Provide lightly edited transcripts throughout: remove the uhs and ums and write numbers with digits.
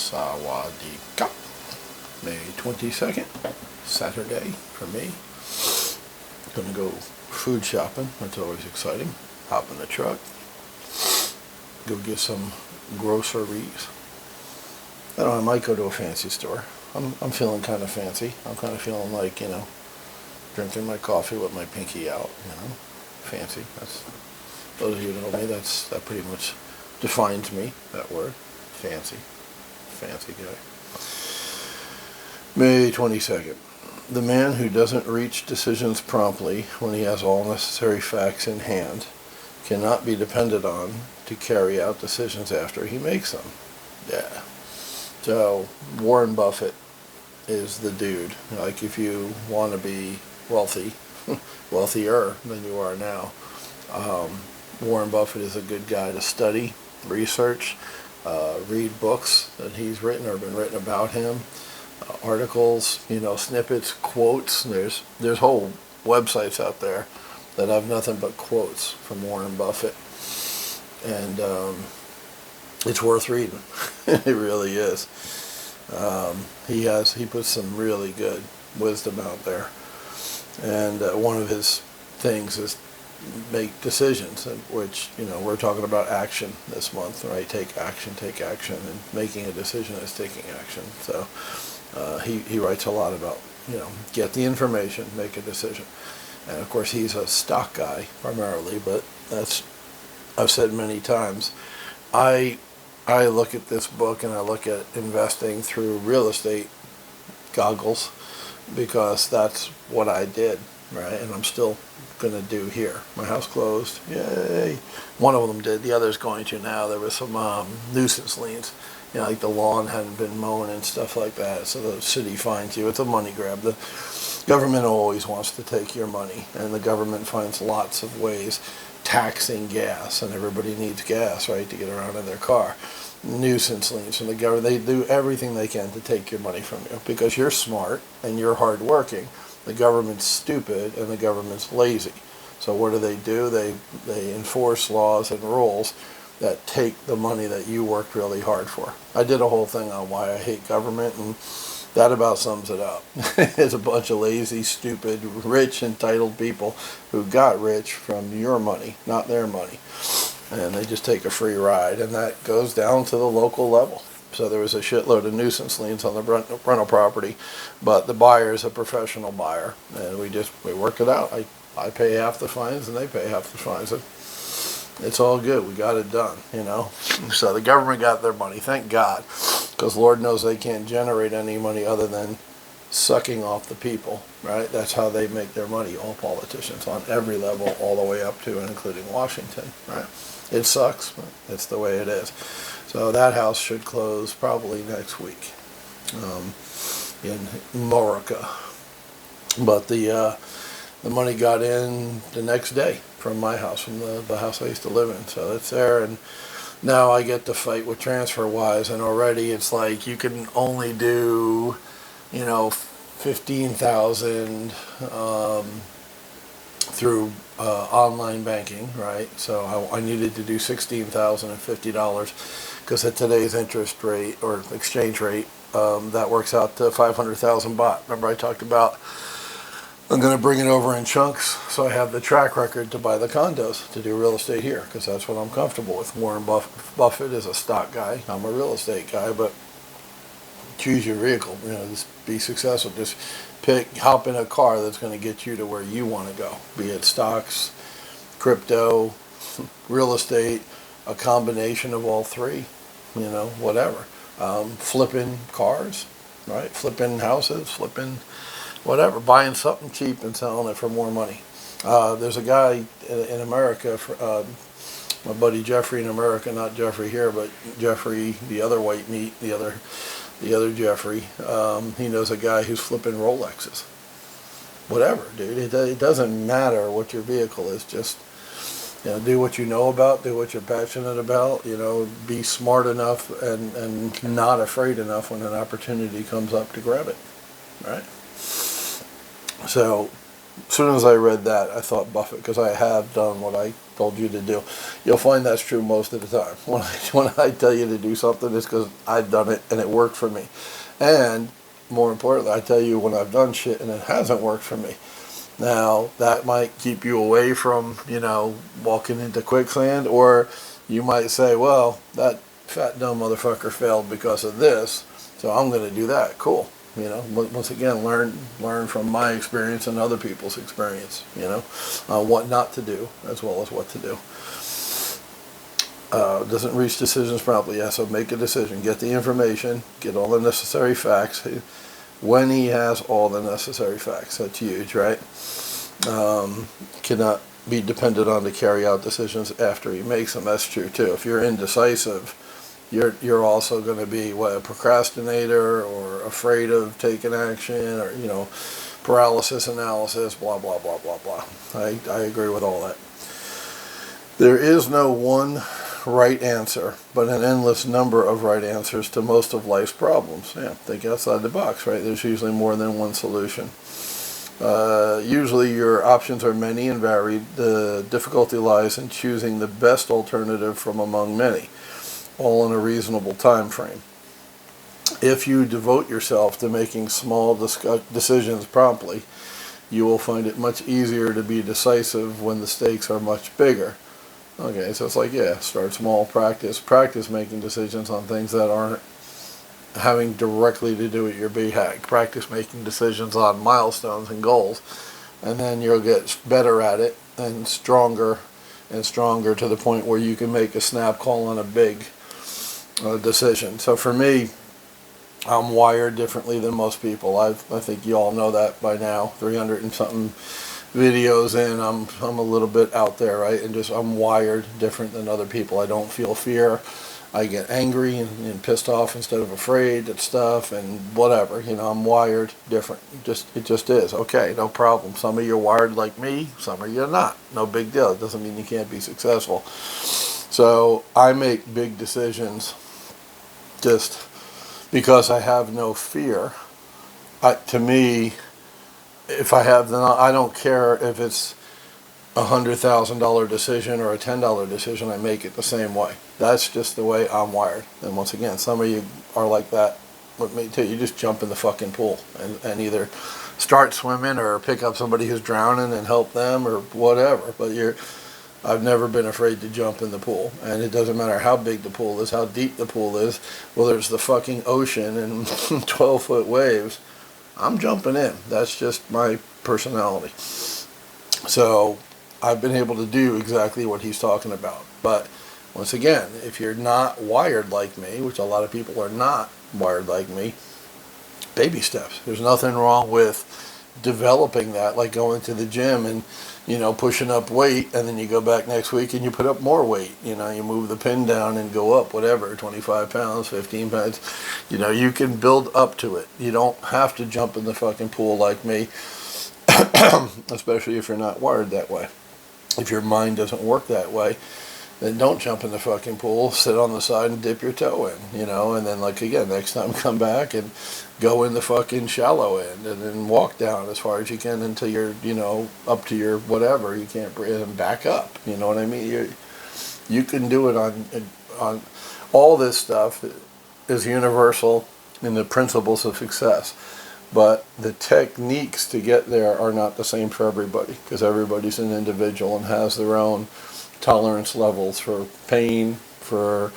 Sawadee-ka. May 22nd, Saturday for me. Gonna go food shopping. That's always exciting. Hop in the truck. Go get some groceries. I don't know, I might go to a fancy store. I'm feeling kind of fancy. I'm kind of feeling like, drinking my coffee with my pinky out, fancy. That's, those of you who know me, that pretty much defines me, that word. Fancy. Fancy guy. May 22nd. The man who doesn't reach decisions promptly when he has all necessary facts in hand cannot be depended on to carry out decisions after he makes them. Yeah. So, Warren Buffett is the dude. Like, if you want to be wealthy, wealthier than you are now, Warren Buffett is a good guy to study, research, read books that he's written or been written about him, articles, snippets, quotes. There's whole websites out there that have nothing but quotes from Warren Buffett, and it's worth reading. It really is. He puts some really good wisdom out there, and one of his things is make decisions, which we're talking about action this month, right? Take action, and making a decision is taking action. So he writes a lot about get the information, make a decision, and of course he's a stock guy primarily, but I've said many times, I look at this book and I look at investing through real estate goggles, because that's what I did, right? And I'm still going to do here. My house closed. Yay. One of them did. The other's going to now. There was some nuisance liens. Like the lawn hadn't been mown and stuff like that. So the city fines you. It's a money grab. The government always wants to take your money, and the government finds lots of ways, taxing gas, and everybody needs gas, right, to get around in their car. Nuisance liens from the government. They do everything they can to take your money from you because you're smart and you're hardworking. The government's stupid and the government's lazy. So what do? They enforce laws and rules that take the money that you worked really hard for. I did a whole thing on why I hate government, and that about sums it up. It's a bunch of lazy, stupid, rich, entitled people who got rich from your money, not their money. And they just take a free ride, and that goes down to the local level. So there was a shitload of nuisance liens on the rental property, but the buyer is a professional buyer, and we worked it out. I pay half the fines, and they pay half the fines. It's all good. We got it done, So the government got their money, thank God, because Lord knows they can't generate any money other than sucking off the people, right? That's how they make their money, all politicians, on every level, all the way up to and including Washington, right? It sucks, but it's the way it is. So that house should close probably next week in America. But the money got in the next day from my house, from the house I used to live in. So it's there, and now I get to fight with TransferWise, and already it's like you can only do, 15,000 through online banking, right? So I needed to do $16,050 because at today's interest rate or exchange rate, that works out to 500,000 baht. Remember I talked about I'm going to bring it over in chunks so I have the track record to buy the condos, to do real estate here, because that's what I'm comfortable with. Warren Buffett is a stock guy. I'm a real estate guy, but choose your vehicle. Just be successful. Just hop in a car that's going to get you to where you want to go, be it stocks, crypto, real estate, a combination of all three, whatever. Flipping cars, right? Flipping houses, flipping whatever, buying something cheap and selling it for more money. There's a guy in America, my buddy Jeffrey in America, not Jeffrey here, but Jeffrey, the other white meat, the other Jeffrey. He knows a guy who's flipping Rolexes. Whatever, dude. It doesn't matter what your vehicle is. Just do what you know about, do what you're passionate about. Be smart enough and not afraid enough when an opportunity comes up to grab it. Right. So, as soon as I read that, I thought Buffett, because I have done what I told you to do. You'll find that's true most of the time. When I tell you to do something, it's because I've done it and it worked for me. And more importantly, I tell you when I've done shit and it hasn't worked for me. Now, that might keep you away from, walking into quicksand, or you might say, well, that fat dumb motherfucker failed because of this, so I'm going to do that. Cool. Once again, learn from my experience and other people's experience, what not to do as well as what to do. Doesn't reach decisions promptly. Yeah, so make a decision. Get the information. Get all the necessary facts. When he has all the necessary facts, that's huge, right? Cannot be depended on to carry out decisions after he makes them. That's true too. If you're indecisive, you're also going to be a procrastinator or afraid of taking action, or paralysis analysis, blah blah blah blah blah. I agree with all that. There is no one right answer, but an endless number of right answers to most of life's problems. Yeah, think outside the box, right? There's usually more than one solution. Usually your options are many and varied. The difficulty lies in choosing the best alternative from among many, all in a reasonable time frame. If you devote yourself to making small decisions promptly, you will find it much easier to be decisive when the stakes are much bigger. Okay, so it's like, start small, practice making decisions on things that aren't having directly to do with your BHAG. Practice making decisions on milestones and goals, and then you'll get better at it and stronger to the point where you can make a snap call on a big decision. So for me, I'm wired differently than most people. I think you all know that by now. 300 and something videos in, I'm a little bit out there, right? And I'm wired different than other people. I don't feel fear. I get angry and pissed off instead of afraid at stuff and whatever. I'm wired different. It just is. Okay, no problem. Some of you are wired like me, some of you are not. No big deal. It doesn't mean you can't be successful. So I make big decisions just because I have no fear. To me, if I have I don't care if it's $100,000 decision or a $10 decision, I make it the same way. That's just the way I'm wired. And once again, some of you are like that with me too. You just jump in the fucking pool and either start swimming or pick up somebody who's drowning and help them or whatever. But I've never been afraid to jump in the pool. And it doesn't matter how big the pool is, how deep the pool is, whether it's the fucking ocean and 12-foot waves, I'm jumping in. That's just my personality. So I've been able to do exactly what he's talking about. But once again, if you're not wired like me, which a lot of people are not wired like me, baby steps. There's nothing wrong with developing that, like going to the gym and pushing up weight, and then you go back next week and you put up more weight. You move the pin down and go up, whatever, 25 pounds, 15 pounds. You can build up to it. You don't have to jump in the fucking pool like me, especially if you're not wired that way. If your mind doesn't work that way, then don't jump in the fucking pool. Sit on the side and dip your toe in, and then, again, next time come back and go in the fucking shallow end and then walk down as far as you can until you're, up to your whatever. You can't breathe and back up. You know what I mean? You can do it on all this stuff is universal in the principles of success. But the techniques to get there are not the same for everybody, because everybody's an individual and has their own tolerance levels for pain, for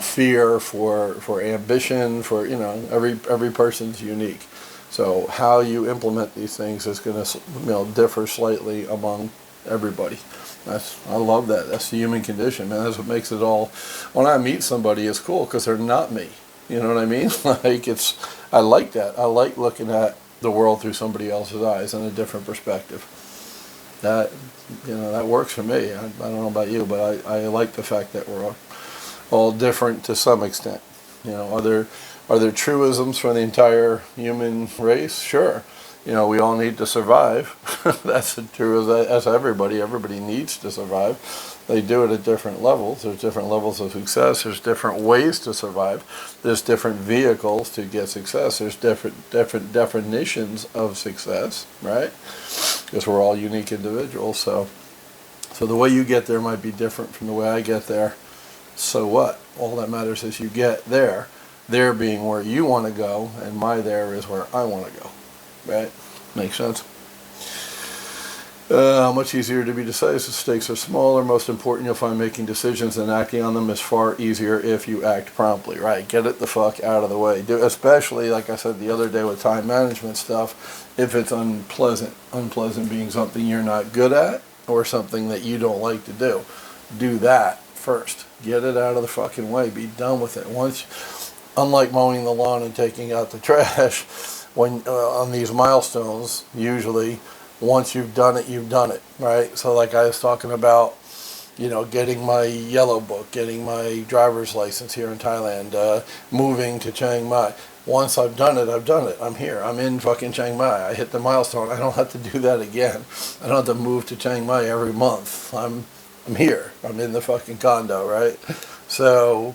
fear, for ambition, for every person's unique. So how you implement these things is going to differ slightly among everybody. I love that. That's the human condition, man. That's what makes it all. When I meet somebody, it's cool because they're not me. You know what I mean? I like that. I like looking at the world through somebody else's eyes and a different perspective. That works for me. I don't know about you, but I like the fact that we're all different to some extent. Are there truisms for the entire human race? Sure. We all need to survive. That's true as everybody. Everybody needs to survive. They do it at different levels. There's different levels of success. There's different ways to survive. There's different vehicles to get success. There's different definitions of success, right? because we're all unique individuals. So the way you get there might be different from the way I get there. So what? All that matters is you get there. There being where you want to go, and my there is where I want to go. Right? Makes sense? How much easier to be decisive? The stakes are smaller. Most important, you'll find making decisions and acting on them is far easier if you act promptly. Right? Get it the fuck out of the way. Especially, like I said the other day with time management stuff, if it's unpleasant being something you're not good at or something that you don't like to do that first. Get it out of the fucking way. Be done with it. Unlike mowing the lawn and taking out the trash, when on these milestones, usually, once you've done it, right? So like I was talking about, getting my yellow book, getting my driver's license here in Thailand, moving to Chiang Mai. Once I've done it, I've done it. I'm here. I'm in fucking Chiang Mai. I hit the milestone. I don't have to do that again. I don't have to move to Chiang Mai every month. I'm here. I'm in the fucking condo, right? So,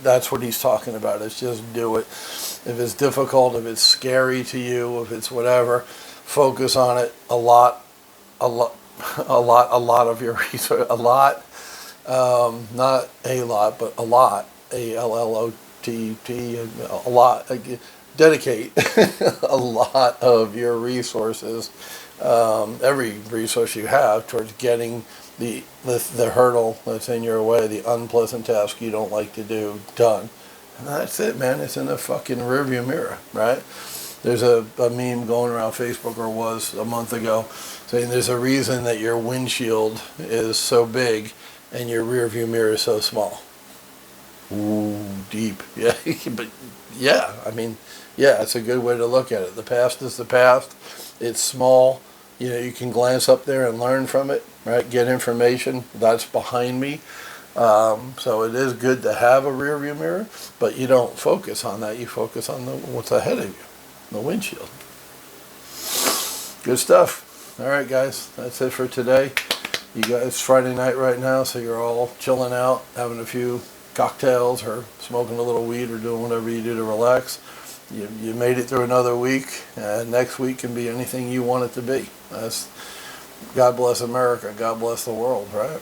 that's what he's talking about. It's just do it. If it's difficult, if it's scary to you, if it's whatever, focus on it a lot of your research, not a lot, but a lot, ALLOTT, a lot. Dedicate a lot of your resources, every resource you have, towards getting the hurdle that's in your way, the unpleasant task you don't like to do, done. And that's it, man. It's in the fucking rearview mirror, right? There's a meme going around Facebook, or was a month ago, saying there's a reason that your windshield is so big and your rearview mirror is so small. Ooh, deep. Yeah, but yeah, it's a good way to look at it. The past is the past. It's small. You can glance up there and learn from it, right? Get information. That's behind me. So it is good to have a rear view mirror, but you don't focus on that. You focus on what's ahead of you, the windshield. Good stuff. All right, guys, that's it for today. You guys, it's Friday night right now, so you're all chilling out, having a few cocktails or smoking a little weed or doing whatever you do to relax. You made it through another week, and next week can be anything you want it to be. God bless America. God bless the world, right?